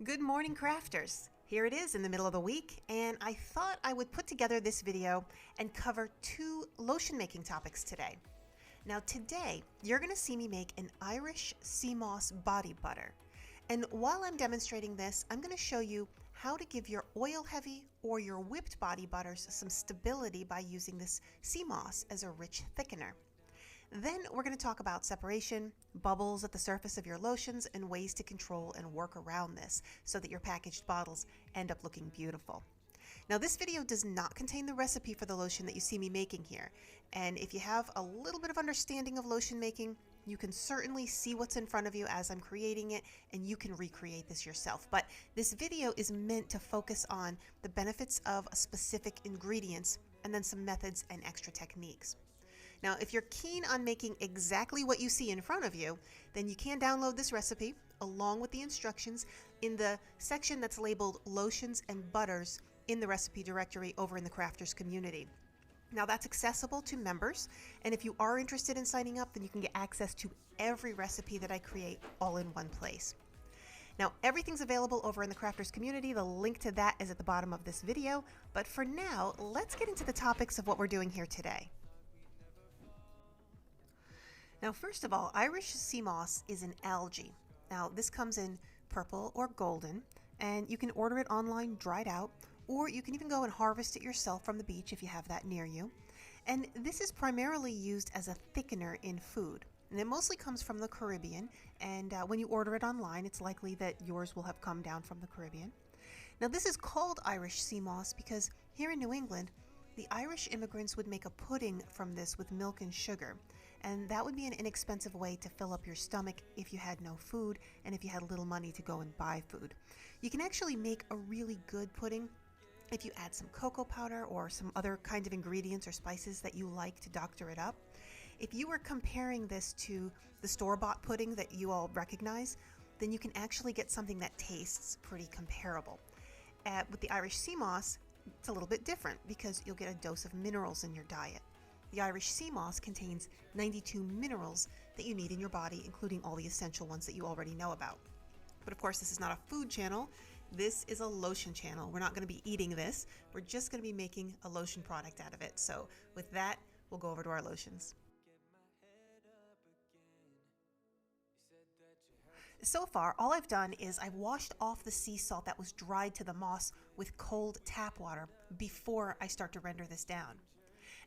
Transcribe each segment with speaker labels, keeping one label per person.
Speaker 1: Good morning, crafters. Here it is in the middle of the week, and I thought I would put together this video and cover two lotion making topics today. Now today, you're going to see me make an Irish sea moss body butter. And while I'm demonstrating this, I'm going to show you how to give your oil heavy or your whipped body butters some stability by using this sea moss as a rich thickener. Then we're going to talk about separation, bubbles at the surface of your lotions, and ways to control and work around this so that your packaged bottles end up looking beautiful. Now this video does not contain the recipe for the lotion that you see me making here, and if you have a little bit of understanding of lotion making, you can certainly see what's in front of you as I'm creating it, and you can recreate this yourself. But this video is meant to focus on the benefits of specific ingredients and then some methods and extra techniques. Now, if you're keen on making exactly what you see in front of you, then you can download this recipe along with the instructions in the section that's labeled Lotions and Butters in the recipe directory over in the Crafters community. Now that's accessible to members, and if you are interested in signing up, then you can get access to every recipe that I create all in one place. Now everything's available over in the Crafters community. The link to that is at the bottom of this video, but for now, let's get into the topics of what we're doing here today. Now, first of all, Irish sea moss is an algae. Now, this comes in purple or golden, and you can order it online dried out, or you can even go and harvest it yourself from the beach if you have that near you. And this is primarily used as a thickener in food. And it mostly comes from the Caribbean, and when you order it online, it's likely that yours will have come down from the Caribbean. Now, this is called Irish sea moss because here in New England, the Irish immigrants would make a pudding from this with milk and sugar. And that would be an inexpensive way to fill up your stomach if you had no food and if you had little money to go and buy food. You can actually make a really good pudding if you add some cocoa powder or some other kind of ingredients or spices that you like to doctor it up. If you were comparing this to the store-bought pudding that you all recognize, then you can actually get something that tastes pretty comparable. With the Irish sea moss, it's a little bit different because you'll get a dose of minerals in your diet. The Irish sea moss contains 92 minerals that you need in your body, including all the essential ones that you already know about. But of course, this is not a food channel. This is a lotion channel. We're not going to be eating this. We're just going to be making a lotion product out of it. So with that, we'll go over to our lotions. So far, all I've done is I've washed off the sea salt that was dried to the moss with cold tap water before I start to render this down.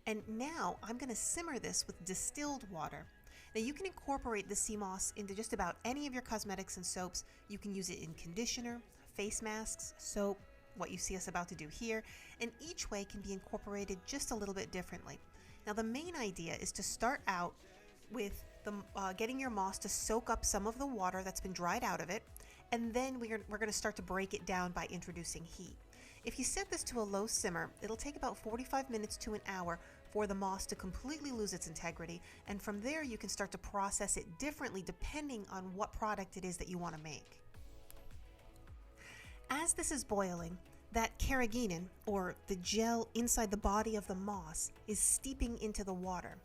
Speaker 1: And now I'm going to simmer this with distilled water. Now you can incorporate the sea moss into just about any of your cosmetics and soaps. You can use it in conditioner, face masks, soap, what you see us about to do here, and each way can be incorporated just a little bit differently. Now the main idea is to start out with getting your moss to soak up some of the water that's been dried out of it, and then we're going to start to break it down by introducing heat. If you set this to a low simmer, it'll take about 45 minutes to an hour for the moss to completely lose its integrity, and from there you can start to process it differently depending on what product it is that you want to make. As this is boiling, that carrageenan, or the gel inside the body of the moss, is steeping into the water.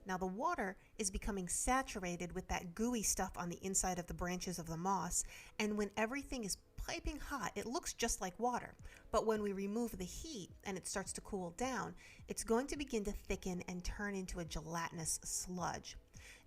Speaker 1: Now the water is becoming saturated with that gooey stuff on the inside of the branches of the moss, and when everything is piping hot, it looks just like water. But when we remove the heat and it starts to cool down, it's going to begin to thicken and turn into a gelatinous sludge.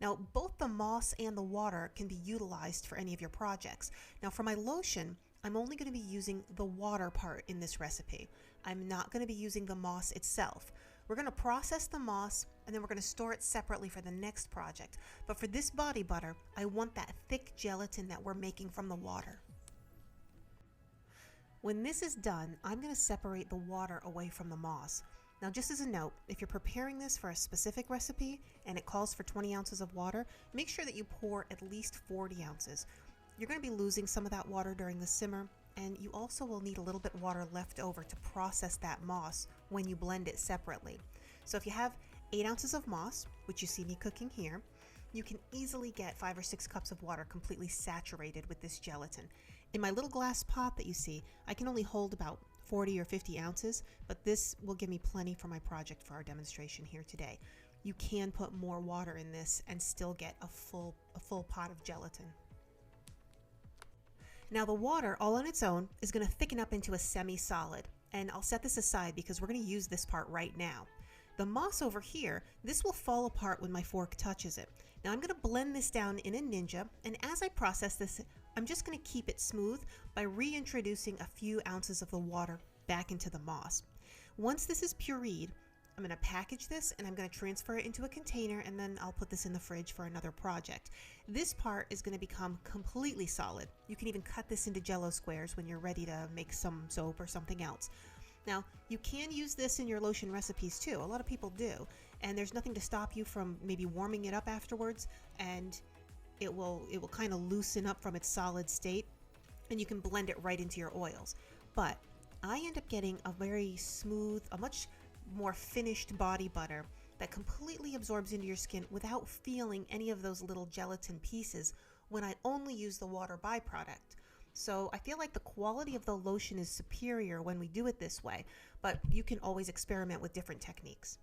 Speaker 1: Now, both the moss and the water can be utilized for any of your projects. Now, for my lotion, I'm only going to be using the water part in this recipe. I'm not going to be using the moss itself. We're going to process the moss and then we're going to store it separately for the next project. But for this body butter, I want that thick gelatin that we're making from the water. When this is done, I'm going to separate the water away from the moss. Now, just as a note, if you're preparing this for a specific recipe and it calls for 20 ounces of water, make sure that you pour at least 40 ounces. You're going to be losing some of that water during the simmer, and you also will need a little bit water left over to process that moss when you blend it separately. So if you have 8 ounces of moss, which you see me cooking here, you can easily get 5 or 6 cups of water completely saturated with this gelatin. In my little glass pot that you see, I can only hold about 40 or 50 ounces, but this will give me plenty for my project for our demonstration here today. You can put more water in this and still get a full pot of gelatin. Now the water all on its own is going to thicken up into a semi-solid, and I'll set this aside because we're going to use this part right now. The moss over here, this will fall apart when my fork touches it. Now I'm going to blend this down in a Ninja, and as I process this, I'm just going to keep it smooth by reintroducing a few ounces of the water back into the moss. Once this is pureed, I'm going to package this and I'm going to transfer it into a container, and then I'll put this in the fridge for another project. This part is going to become completely solid. You can even cut this into jello squares when you're ready to make some soap or something else. Now, you can use this in your lotion recipes too. A lot of people do, and there's nothing to stop you from maybe warming it up afterwards, and it will kind of loosen up from its solid state, and you can blend it right into your oils. But I end up getting a very smooth, a much more finished body butter that completely absorbs into your skin without feeling any of those little gelatin pieces when I only use the water byproduct. So I feel like the quality of the lotion is superior when we do it this way, but you can always experiment with different techniques.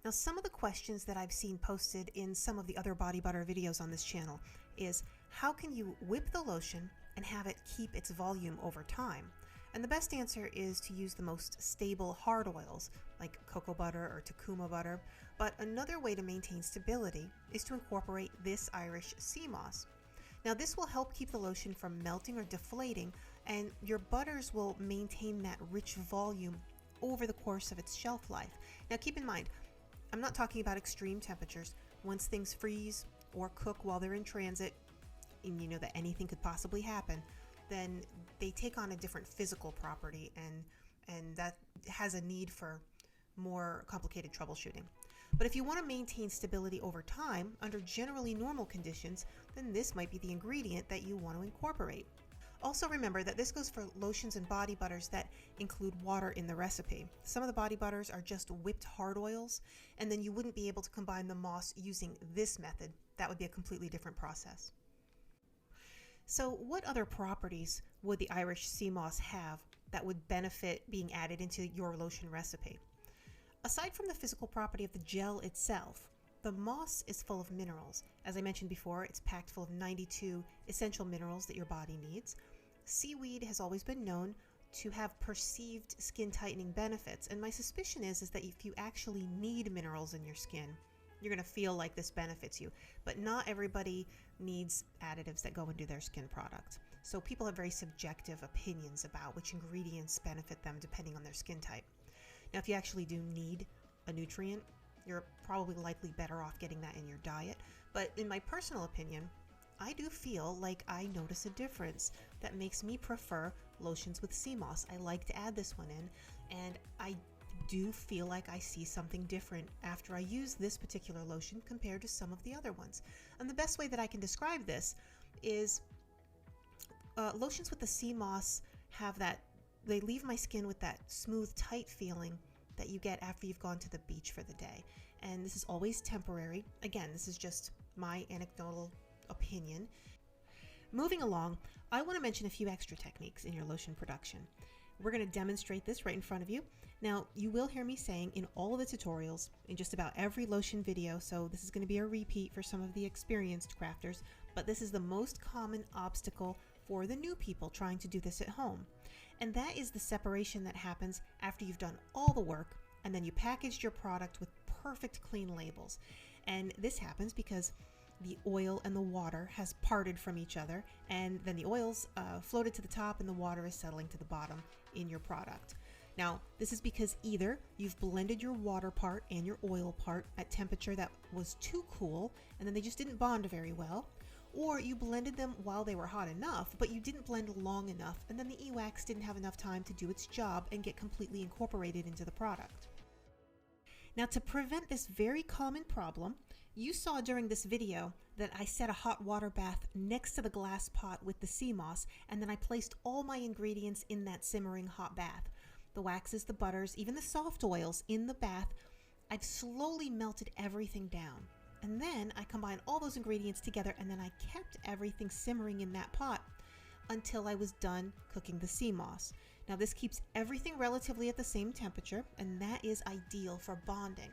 Speaker 1: Now, some of the questions that I've seen posted in some of the other body butter videos on this channel is, how can you whip the lotion and have it keep its volume over time? And the best answer is to use the most stable hard oils like cocoa butter or Takuma butter, but another way to maintain stability is to incorporate this Irish sea moss. Now this will help keep the lotion from melting or deflating, and your butters will maintain that rich volume over the course of its shelf life. Now keep in mind, I'm not talking about extreme temperatures. Once things freeze or cook while they're in transit, and you know that anything could possibly happen, then they take on a different physical property, and that has a need for more complicated troubleshooting. But if you want to maintain stability over time under generally normal conditions, then this might be the ingredient that you want to incorporate. Also remember that this goes for lotions and body butters that include water in the recipe. Some of the body butters are just whipped hard oils, and then you wouldn't be able to combine the moss using this method. That would be a completely different process. So what other properties would the Irish sea moss have that would benefit being added into your lotion recipe? Aside from the physical property of the gel itself, the moss is full of minerals. As I mentioned before, it's packed full of 92 essential minerals that your body needs. Seaweed has always been known to have perceived skin tightening benefits, and my suspicion is that if you actually need minerals in your skin, you're going to feel like this benefits you. But not everybody needs additives that go into their skin product. So people have very subjective opinions about which ingredients benefit them depending on their skin type. Now, if you actually do need a nutrient, you're probably likely better off getting that in your diet. But in my personal opinion, I do feel like I notice a difference that makes me prefer lotions with sea moss. I like to add this one in, and I do feel like I see something different after I use this particular lotion compared to some of the other ones. And the best way that I can describe this is lotions with the sea moss have that, they leave my skin with that smooth, tight feeling that you get after you've gone to the beach for the day. And this is always temporary. Again, this is just my anecdotal opinion. Moving along, I want to mention a few extra techniques in your lotion production. We're going to demonstrate this right in front of you. Now, you will hear me saying in all of the tutorials, in just about every lotion video, so this is going to be a repeat for some of the experienced crafters, but this is the most common obstacle for the new people trying to do this at home. And that is the separation that happens after you've done all the work and then you packaged your product with perfect clean labels. And this happens because the oil and the water has parted from each other, and then the oils floated to the top and the water is settling to the bottom in your product. Now, this is because either you've blended your water part and your oil part at temperature that was too cool and then they just didn't bond very well, or you blended them while they were hot enough, but you didn't blend long enough, and then the e-wax didn't have enough time to do its job and get completely incorporated into the product. Now, to prevent this very common problem, you saw during this video that I set a hot water bath next to the glass pot with the sea moss, and then I placed all my ingredients in that simmering hot bath. The waxes, the butters, even the soft oils in the bath. I've slowly melted everything down. And then I combined all those ingredients together, and then I kept everything simmering in that pot until I was done cooking the sea moss. Now this keeps everything relatively at the same temperature, and that is ideal for bonding.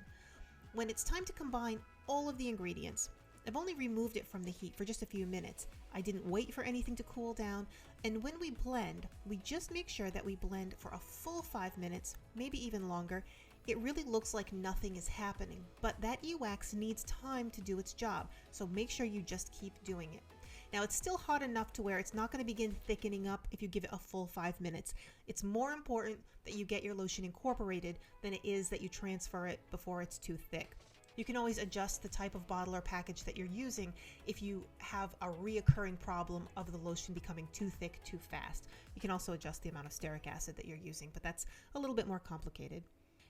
Speaker 1: When it's time to combine all of the ingredients, I've only removed it from the heat for just a few minutes. I didn't wait for anything to cool down, and when we blend, we just make sure that we blend for a full 5 minutes, maybe even longer. It really looks like nothing is happening, but that e-wax needs time to do its job, so make sure you just keep doing it. Now, it's still hot enough to where it's not going to begin thickening up if you give it a full 5 minutes. It's more important that you get your lotion incorporated than it is that you transfer it before it's too thick. You can always adjust the type of bottle or package that you're using if you have a reoccurring problem of the lotion becoming too thick too fast. You can also adjust the amount of stearic acid that you're using, but that's a little bit more complicated.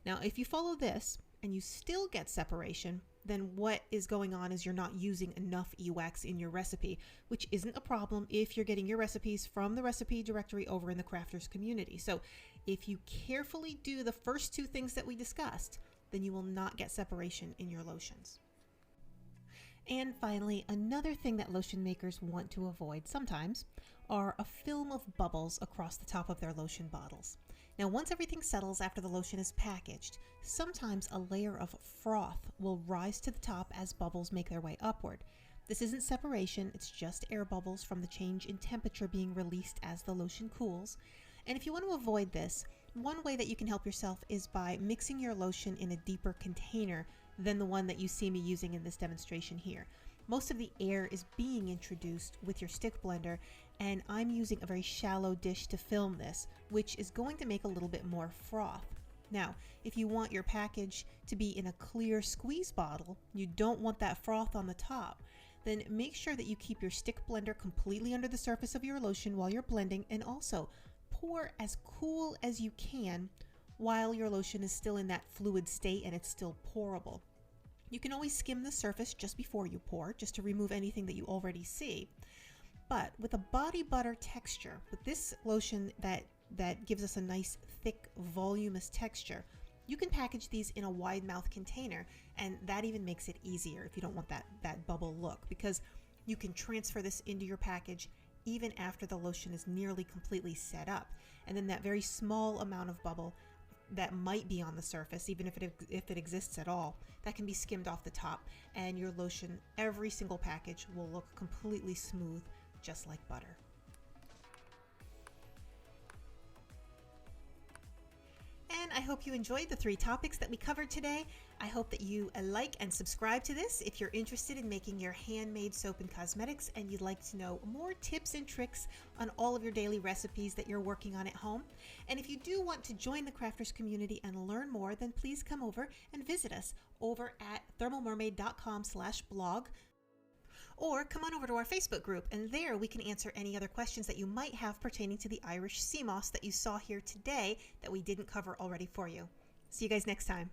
Speaker 1: Now, if you follow this and you still get separation, then what is going on is you're not using enough e-wax in your recipe, which isn't a problem if you're getting your recipes from the recipe directory over in the crafters community. So if you carefully do the first two things that we discussed, then you will not get separation in your lotions. And finally, another thing that lotion makers want to avoid sometimes are a film of bubbles across the top of their lotion bottles. Now, once everything settles after the lotion is packaged, sometimes a layer of froth will rise to the top as bubbles make their way upward. This isn't separation, it's just air bubbles from the change in temperature being released as the lotion cools. And if you want to avoid this, one way that you can help yourself is by mixing your lotion in a deeper container than the one that you see me using in this demonstration here. Most of the air is being introduced with your stick blender, and I'm using a very shallow dish to film this, which is going to make a little bit more froth. Now, if you want your package to be in a clear squeeze bottle, you don't want that froth on the top, then make sure that you keep your stick blender completely under the surface of your lotion while you're blending, and also pour as cool as you can while your lotion is still in that fluid state and it's still pourable. You can always skim the surface just before you pour, just to remove anything that you already see. But with a body butter texture, with this lotion that gives us a nice, thick, voluminous texture, you can package these in a wide mouth container, and that even makes it easier if you don't want that bubble look, because you can transfer this into your package even after the lotion is nearly completely set up. And then that very small amount of bubble that might be on the surface, even if it exists at all, that can be skimmed off the top, and your lotion, every single package, will look completely smooth, just like butter. And I hope you enjoyed the 3 topics that we covered today. I hope that you like and subscribe to this if you're interested in making your handmade soap and cosmetics and you'd like to know more tips and tricks on all of your daily recipes that you're working on at home. And if you do want to join the crafters community and learn more, then please come over and visit us over at thermalmermaid.com/blog. Or come on over to our Facebook group, and there we can answer any other questions that you might have pertaining to the Irish sea moss that you saw here today that we didn't cover already for you. See you guys next time.